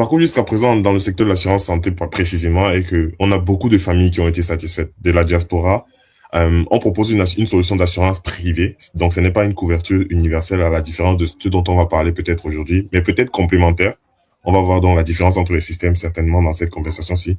parcours jusqu'à présent dans le secteur de l'assurance santé pas précisément est que on a beaucoup de familles qui ont été satisfaites de la diaspora. On propose une solution d'assurance privée, donc ce n'est pas une couverture universelle à la différence de ce dont on va parler peut-être aujourd'hui, mais peut-être complémentaire. On va voir donc la différence entre les systèmes certainement dans cette conversation-ci.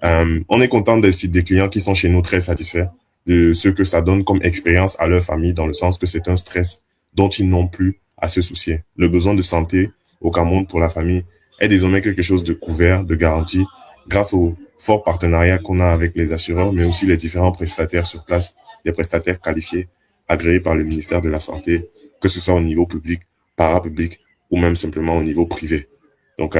On est content des clients qui sont chez nous très satisfaits de ce que ça donne comme expérience à leur famille, dans le sens que c'est un stress dont ils n'ont plus à se soucier. Le besoin de santé au Cameroun pour la famille est désormais quelque chose de couvert, de garanti, grâce au fort partenariat qu'on a avec les assureurs, mais aussi les différents prestataires sur place, des prestataires qualifiés, agréés par le ministère de la Santé, que ce soit au niveau public, parapublic ou même simplement au niveau privé. Donc,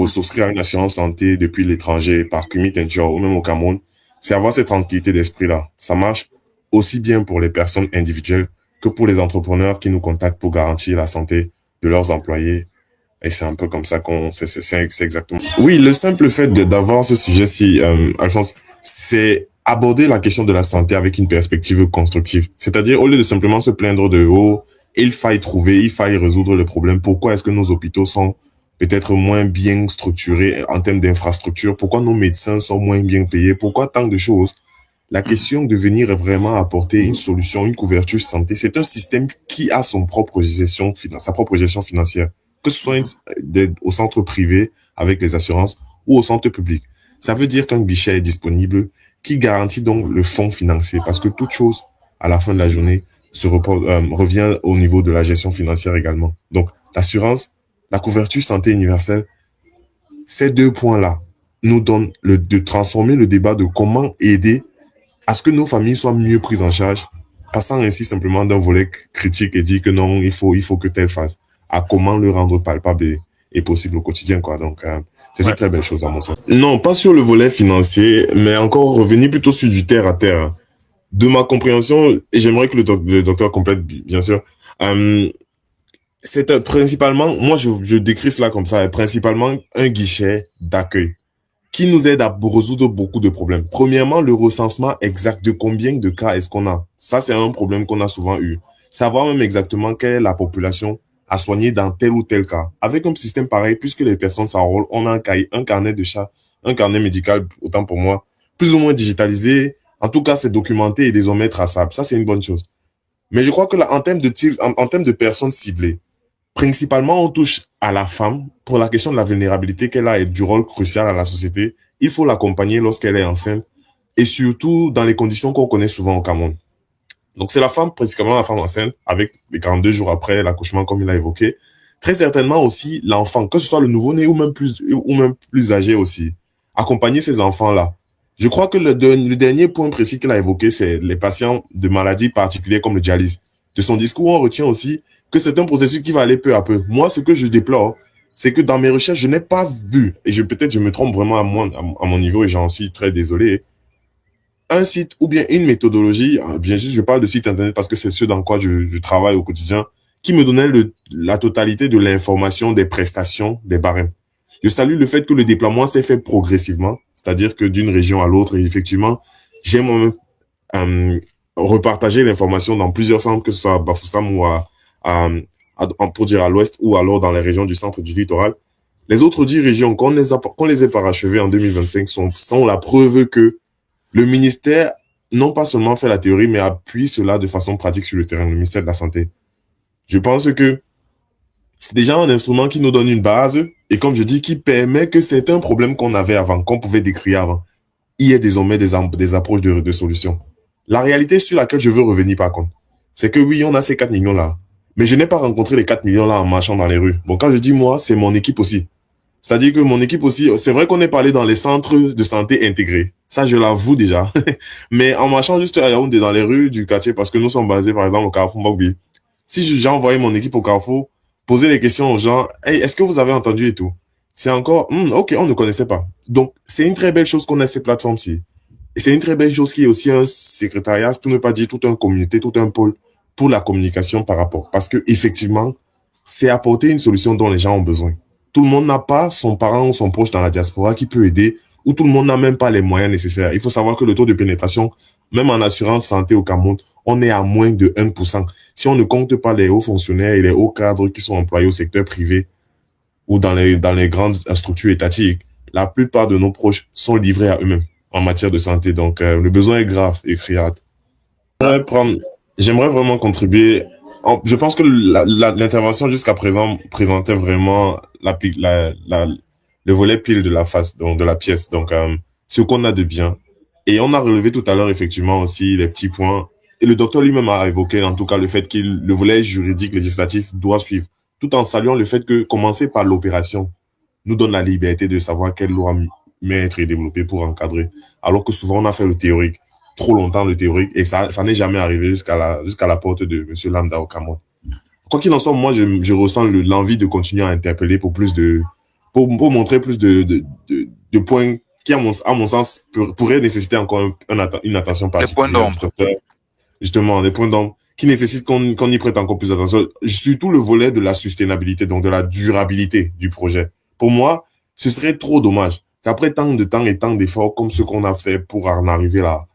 souscrire à une assurance santé depuis l'étranger par Kumit Insure ou même au Cameroun, c'est avoir cette tranquillité d'esprit-là. Ça marche aussi bien pour les personnes individuelles que pour les entrepreneurs qui nous contactent pour garantir la santé de leurs employés. Et c'est un peu comme ça c'est exactement. Oui, le simple fait d'avoir ce sujet-ci, Alphonse, c'est aborder la question de la santé avec une perspective constructive. C'est-à-dire, au lieu de simplement se plaindre de, oh, il faille résoudre le problème. Pourquoi est-ce que nos hôpitaux sont peut-être moins bien structurés en termes d'infrastructure? Pourquoi nos médecins sont moins bien payés? Pourquoi tant de choses? La question de venir vraiment apporter une solution, une couverture santé, c'est un système qui a sa propre gestion financière, que ce soit au centre privé avec les assurances ou au centre public. Ça veut dire qu'un guichet est disponible qui garantit donc le fonds financier, parce que toute chose, à la fin de la journée, revient au niveau de la gestion financière également. Donc, l'assurance, la couverture santé universelle, ces deux points-là nous donnent de transformer le débat de comment aider à ce que nos familles soient mieux prises en charge, passant ainsi simplement d'un volet critique et dire que non, il faut que telle fasse, à comment le rendre palpable et possible au quotidien, quoi. Donc, c'est une Ouais. très belle chose à mon sens. Non, pas sur le volet financier, mais encore revenir plutôt sur du terre à terre. De ma compréhension, et j'aimerais que le docteur complète, bien sûr, euh, c'est principalement, moi je décris cela comme ça, principalement un guichet d'accueil qui nous aide à résoudre beaucoup de problèmes. Premièrement, le recensement exact de combien de cas est-ce qu'on a. Ça, c'est un problème qu'on a souvent eu. Savoir même exactement quelle est la population à soigner dans tel ou tel cas. Avec un système pareil, puisque les personnes s'enrôlent, on a un carnet de chat, un carnet médical, autant pour moi, plus ou moins digitalisé. En tout cas, c'est documenté et désormais traçable. Ça, c'est une bonne chose. Mais je crois que là, en termes de personnes ciblées, principalement, on touche à la femme pour la question de la vulnérabilité qu'elle a et du rôle crucial à la société. Il faut l'accompagner lorsqu'elle est enceinte et surtout dans les conditions qu'on connaît souvent au Cameroun. Donc, c'est la femme, principalement la femme enceinte, avec les 42 jours après l'accouchement, comme il a évoqué. Très certainement aussi l'enfant, que ce soit le nouveau-né ou même plus âgé aussi. Accompagner ces enfants-là. Je crois que le dernier point précis qu'il a évoqué, c'est les patients de maladies particulières comme le dialyse. De son discours, on retient aussi que c'est un processus qui va aller peu à peu. Moi, ce que je déplore, c'est que dans mes recherches, je n'ai pas vu, et peut-être je me trompe vraiment à mon niveau et j'en suis très désolé, un site ou bien une méthodologie, bien sûr, je parle de site internet parce que c'est ce dans quoi je travaille au quotidien, qui me donnait la totalité de l'information des prestations, des barèmes. Je salue le fait que le déploiement s'est fait progressivement, c'est-à-dire que d'une région à l'autre, et effectivement, j'ai moi-même repartagé l'information dans plusieurs centres, que ce soit à Bafoussam ou pour dire à l'ouest ou alors dans les régions du centre du littoral. Les autres 10 régions, qu'on les ait parachevées en 2025, sont la preuve que le ministère, non pas seulement fait la théorie, mais appuie cela de façon pratique sur le terrain, le ministère de la Santé. Je pense que c'est déjà un instrument qui nous donne une base et comme je dis, qui permet que c'est un problème qu'on avait avant, qu'on pouvait décrire avant. Il y a désormais des approches de solutions. La réalité sur laquelle je veux revenir par contre, c'est que oui, on a ces 4 millions-là, mais je n'ai pas rencontré les 4 millions-là en marchant dans les rues. Bon, quand je dis moi, c'est mon équipe aussi. C'est-à-dire que mon équipe aussi, c'est vrai qu'on est parlé dans les centres de santé intégrés. Ça, je l'avoue déjà. Mais en marchant juste à Yaoundé dans les rues du quartier, parce que nous sommes basés, par exemple, au Carrefour Mbogbi, si j'ai envoyé mon équipe au Carrefour, poser des questions aux gens, hey, est-ce que vous avez entendu et tout? C'est encore, ok, on ne connaissait pas. Donc, c'est une très belle chose qu'on ait ces plateformes-ci. Et c'est une très belle chose qu'il y ait aussi un secrétariat, pour ne pas dire toute une communauté, tout un pôle pour la communication par rapport. Parce que, effectivement, c'est apporter une solution dont les gens ont besoin. Tout le monde n'a pas son parent ou son proche dans la diaspora qui peut aider, ou tout le monde n'a même pas les moyens nécessaires. Il faut savoir que le taux de pénétration, même en assurance santé au Cameroun, on est à moins de 1%. Si on ne compte pas les hauts fonctionnaires et les hauts cadres qui sont employés au secteur privé, ou dans les grandes structures étatiques, la plupart de nos proches sont livrés à eux-mêmes en matière de santé. Donc, le besoin est grave et criard. J'aimerais prendre- J'aimerais vraiment contribuer. Je pense que l'intervention jusqu'à présent présentait vraiment le volet pile de la face, donc de la pièce. Donc, ce qu'on a de bien. Et on a relevé tout à l'heure effectivement aussi les petits points. Et le docteur lui-même a évoqué en tout cas le fait qu'il le volet juridique législatif doit suivre, tout en saluant le fait que commencer par l'opération nous donne la liberté de savoir quelle loi mettre et développer pour encadrer, alors que souvent on a fait le théorique, trop longtemps le théorique, et ça n'est jamais arrivé jusqu'à la porte de Monsieur Lambda au Cameroun. Quoi qu'il en soit, moi, je ressens l'envie de continuer à interpeller pour pour montrer plus de points qui, à mon sens, pourraient nécessiter encore une attention Les points particulière du d'ombre. docteur. Justement, des points d'ombre qui nécessitent qu'on y prête encore plus d'attention. Surtout le volet de la sustainabilité, donc de la durabilité du projet. Pour moi, ce serait trop dommage qu'après tant de temps et tant d'efforts comme ce qu'on a fait pour en arriver là,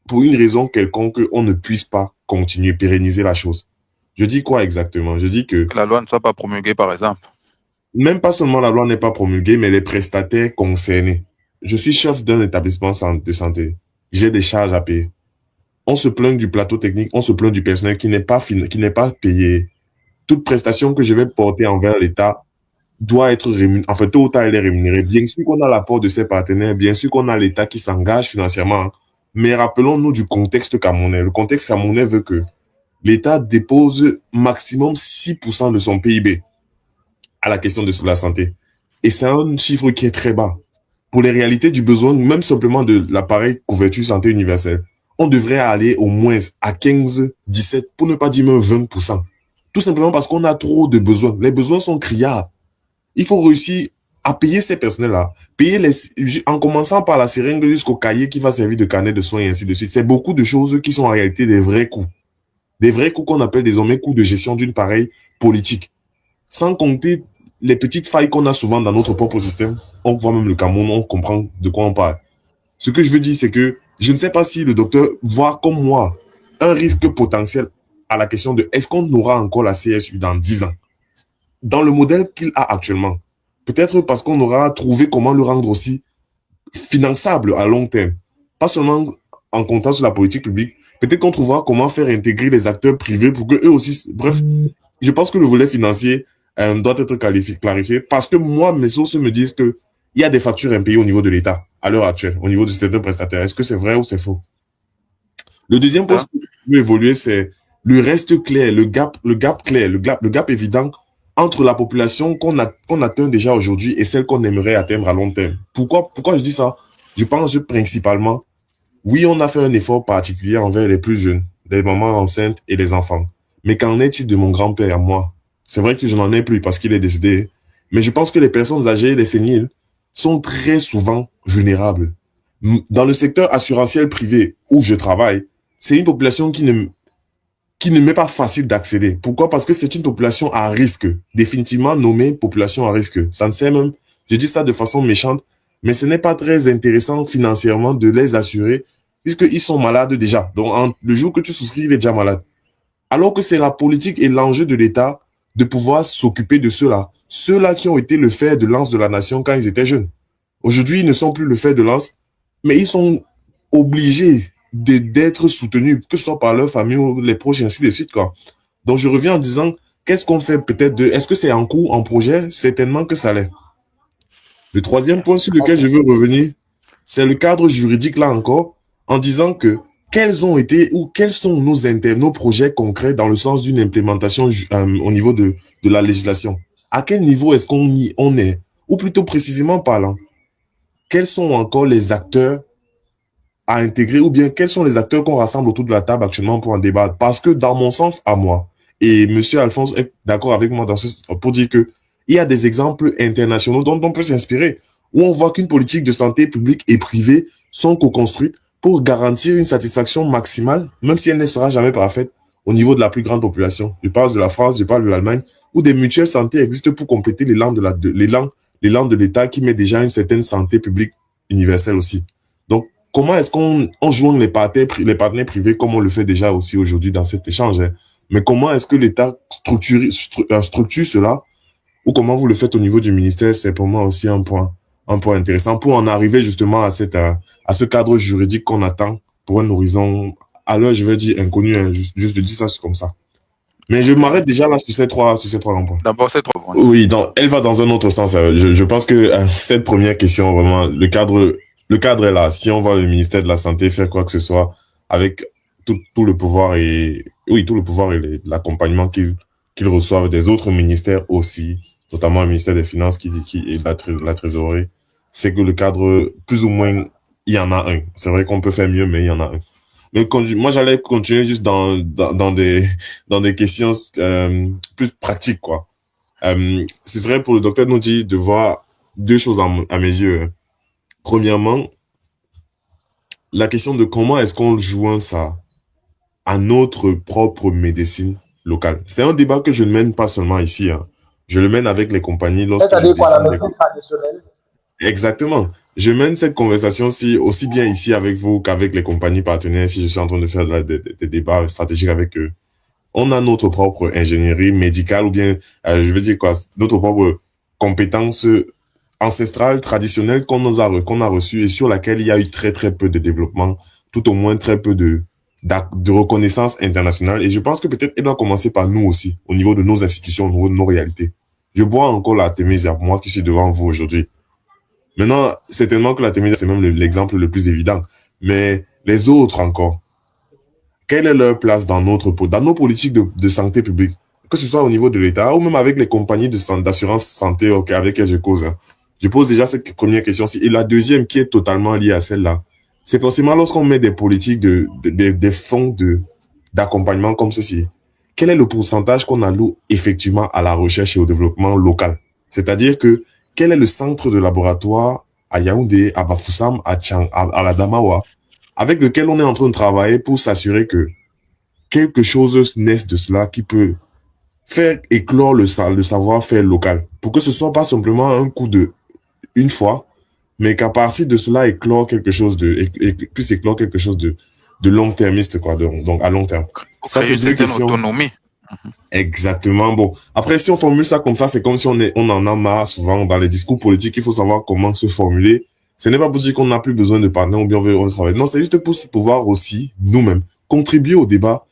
pour une raison quelconque, on ne puisse pas continuer, pérenniser la chose. Je dis quoi exactement? Je dis que Que la loi ne soit pas promulguée, par exemple. même pas seulement la loi n'est pas promulguée, mais les prestataires concernés. Je suis chef d'un établissement de santé. J'ai des charges à payer. On se plaint du plateau technique, on se plaint du personnel qui n'est pas payé. Toute prestation que je vais porter envers l'État doit être rémunérée, enfin, tôt ou tard, elle est rémunérée. Bien sûr qu'on a l'apport de ses partenaires, bien sûr qu'on a l'État qui s'engage financièrement, hein. Mais rappelons-nous du contexte camerounais. Le contexte camerounais veut que l'État dépose maximum 6% de son PIB à la question de la santé. Et c'est un chiffre qui est très bas. Pour les réalités du besoin, même simplement de l'appareil couverture santé universelle, on devrait aller au moins à 15, 17, pour ne pas dire même 20%. Tout simplement parce qu'on a trop de besoins. Les besoins sont criards. Il faut réussir à payer ces personnels-là. En commençant par la seringue jusqu'au cahier qui va servir de carnet de soins et ainsi de suite. C'est beaucoup de choses qui sont en réalité des vrais coûts. Des vrais coûts qu'on appelle désormais coûts de gestion d'une pareille politique. Sans compter les petites failles qu'on a souvent dans notre propre système. On voit même le Cameroun, on comprend de quoi on parle. Ce que je veux dire, c'est que je ne sais pas si le docteur voit comme moi un risque potentiel à la question de est-ce qu'on aura encore la CSU dans 10 ans dans le modèle qu'il a actuellement. Peut-être parce qu'on aura trouvé comment le rendre aussi finançable à long terme. Pas seulement en comptant sur la politique publique. Peut-être qu'on trouvera comment faire intégrer les acteurs privés pour que eux aussi... Bref, je pense que le volet financier doit être clarifié parce que moi, mes sources me disent que il y a des factures impayées au niveau de l'État à l'heure actuelle, au niveau de certains prestataires. Est-ce que c'est vrai ou c'est faux? Le deuxième point Hein? sur lequel je veux évoluer, c'est le reste clair, le gap clair, le gap évident entre la population qu'on atteint déjà aujourd'hui et celle qu'on aimerait atteindre à long terme. Pourquoi je dis ça? Je pense principalement, oui, on a fait un effort particulier envers les plus jeunes, les mamans enceintes et les enfants. Mais qu'en est-il de mon grand-père à moi? C'est vrai que je n'en ai plus parce qu'il est décédé, mais je pense que les personnes âgées, les séniles, sont très souvent vulnérables. Dans le secteur assurantiel privé où je travaille, c'est une population qui ne m'est pas facile d'accéder. Pourquoi? Parce que c'est une population à risque, définitivement nommée population à risque. Ça ne sert même, je dis ça de façon méchante, mais ce n'est pas très intéressant financièrement de les assurer puisqu'ils sont malades déjà. Donc, le jour que tu souscris, il est déjà malade. Alors que c'est la politique et l'enjeu de l'État de pouvoir s'occuper de ceux-là. Ceux-là qui ont été le fer de lance de la nation quand ils étaient jeunes. Aujourd'hui, ils ne sont plus le fer de lance, mais ils sont obligés d'être soutenus, que ce soit par leur famille ou les proches, et ainsi de suite, quoi. Donc, je reviens en disant, qu'est-ce qu'on fait peut-être est-ce que c'est en cours, en projet? Certainement que ça l'est. Le troisième point sur lequel je veux revenir, c'est le cadre juridique, là encore, en disant que quels ont été ou quels sont nos projets concrets dans le sens d'une implémentation au niveau de la législation. À quel niveau est-ce on est? Ou plutôt précisément parlant, quels sont encore les acteurs à intégrer ou bien quels sont les acteurs qu'on rassemble autour de la table actuellement pour en débattre? Parce que dans mon sens à moi, et Monsieur Alphonse est d'accord avec moi pour dire que il y a des exemples internationaux dont on peut s'inspirer, où on voit qu'une politique de santé publique et privée sont co-construites pour garantir une satisfaction maximale, même si elle ne sera jamais parfaite, au niveau de la plus grande population. Je parle de la France, je parle de l'Allemagne, où des mutuelles santé existent pour compléter les langues de l'État qui met déjà une certaine santé publique universelle aussi. Donc, comment est-ce qu'on joint les partenaires privés comme on le fait déjà aussi aujourd'hui dans cet échange, hein? Mais comment est-ce que l'État structure cela ou comment vous le faites au niveau du ministère, c'est pour moi aussi un point intéressant pour en arriver justement à ce cadre juridique qu'on attend pour un horizon, alors je vais dire inconnu, hein, juste de dire ça comme ça. Mais je m'arrête déjà là sur ces trois grands points. D'abord, ces trois points. Oui, elle va dans un autre sens. Je pense que cette première question, vraiment, le cadre est là. Si on va le ministère de la Santé faire quoi que ce soit avec tout le pouvoir et, oui, tout le pouvoir et l'accompagnement qu'ils reçoivent des autres ministères aussi, notamment le ministère des Finances et de la Trésorerie, c'est que le cadre, plus ou moins, il y en a un. C'est vrai qu'on peut faire mieux, mais il y en a un. Mais moi, j'allais continuer juste dans des questions plus pratiques, quoi. Ce serait pour le docteur Nodi de voir deux choses à mes yeux. Premièrement, la question de comment est-ce qu'on joint ça à notre propre médecine locale. C'est un débat que je ne mène pas seulement ici, hein. Je le mène avec les compagnies lorsque je C'est-à-dire quoi, la dessine. médecine traditionnelle? Exactement. Je mène cette conversation aussi bien ici avec vous qu'avec les compagnies partenaires, si je suis en train de faire des débats stratégiques avec eux. On a notre propre ingénierie médicale ou bien, je veux dire quoi, notre propre compétence ancestrale, traditionnelle qu'on a reçue et sur laquelle il y a eu très très peu de développement, tout au moins très peu de reconnaissance internationale. Et je pense que peut-être elle doit commencer par nous aussi, au niveau de nos institutions, au niveau de nos réalités. Je vois encore la Artemisia, moi qui suis devant vous aujourd'hui. Maintenant, certainement que la Artemisia, c'est même l'exemple le plus évident. Mais les autres encore, quelle est leur place dans dans nos politiques de santé publique, que ce soit au niveau de l'État ou même avec les compagnies d'assurance santé avec lesquelles je cause, hein. Je pose déjà cette première question-ci. Et la deuxième, qui est totalement liée à celle-là, c'est forcément lorsqu'on met des politiques des fonds d'accompagnement comme ceci. Quel est le pourcentage qu'on alloue effectivement à la recherche et au développement local? C'est-à-dire que quel est le centre de laboratoire à Yaoundé, à Bafoussam, à la Damawa, avec lequel on est en train de travailler pour s'assurer que quelque chose naisse de cela qui peut faire éclore le savoir-faire local. Pour que ce soit pas simplement un coup de une fois, mais qu'à partir de cela éclore quelque chose puisse éclore quelque chose de long-termiste, quoi, donc à long terme. Pour Ça, créer c'est une deux certaine questions. autonomie. Exactement. Bon. Après, si on formule ça comme ça, c'est comme si on en a marre souvent dans les discours politiques. Il faut savoir comment se formuler. Ce n'est pas pour dire qu'on n'a plus besoin de partenaires ou bien on veut travailler. Non, c'est juste pour pouvoir aussi, nous-mêmes, contribuer au débat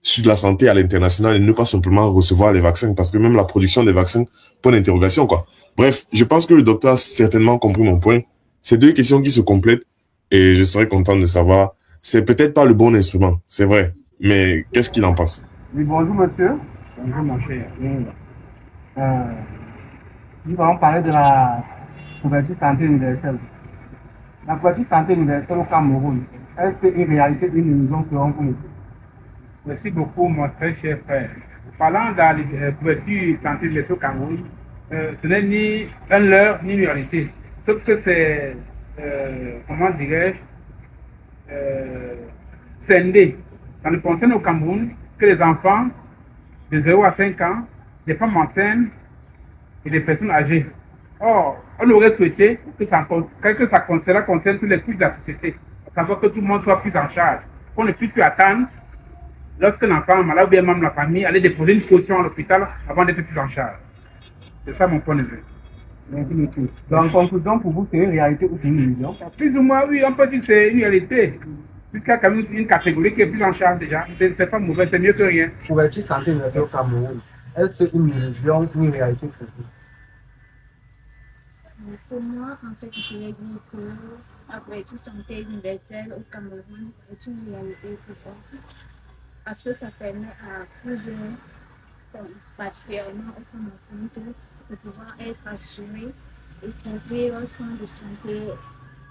sur la santé à l'international et ne pas simplement recevoir les vaccins parce que même la production des vaccins, point d'interrogation, quoi. Bref, je pense que le docteur a certainement compris mon point. C'est deux questions qui se complètent et je serais content de savoir. C'est peut-être pas le bon instrument, c'est vrai, mais qu'est-ce qu'il en pense? Oui, bonjour monsieur. Bonjour mon cher. Nous allons parler de la couverture santé universelle. La couverture santé universelle au Cameroun, est-ce que une réalité, une illusion que l'on connaît? Merci beaucoup, mon très cher frère. Parlant de la couverture santé universelle au Cameroun, ce n'est ni un leurre ni une réalité. Sauf que c'est, comment dirais-je, scindé. Ça ne concerne au Cameroun que les enfants de 0 à 5 ans, les femmes enceintes et les personnes âgées. Or, on aurait souhaité que cela concerne toutes les couches de la société, à savoir que tout le monde soit pris en charge, qu'on ne puisse plus attendre lorsqu'un enfant est malade ou bien même la famille allait déposer une caution à l'hôpital avant d'être pris en charge. C'est ça mon point de vue. Merci monsieur. Donc, en conclusion, pour vous, c'est une réalité ou c'est une illusion? Plus ou moins, oui, on peut dire que c'est une réalité. Puisqu'il y a quand même une catégorie qui est prise en charge déjà. C'est pas mauvais, c'est mieux que rien. Couverture santé universelle au Cameroun, est-ce une illusion ou une réalité pour vous? Pour moi, en fait, je vais dire que la couverture santé universelle au Cameroun est une réalité pour moi. Parce que ça permet à plusieurs, particulièrement aux femmes enceintes, de pouvoir être assurées et trouver leur soin de santé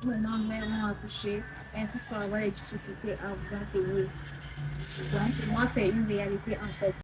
maintenant même ont accouché et puisqu'on avoir des difficultés à pouvoir payer. Donc, pour moi, c'est une réalité en fait.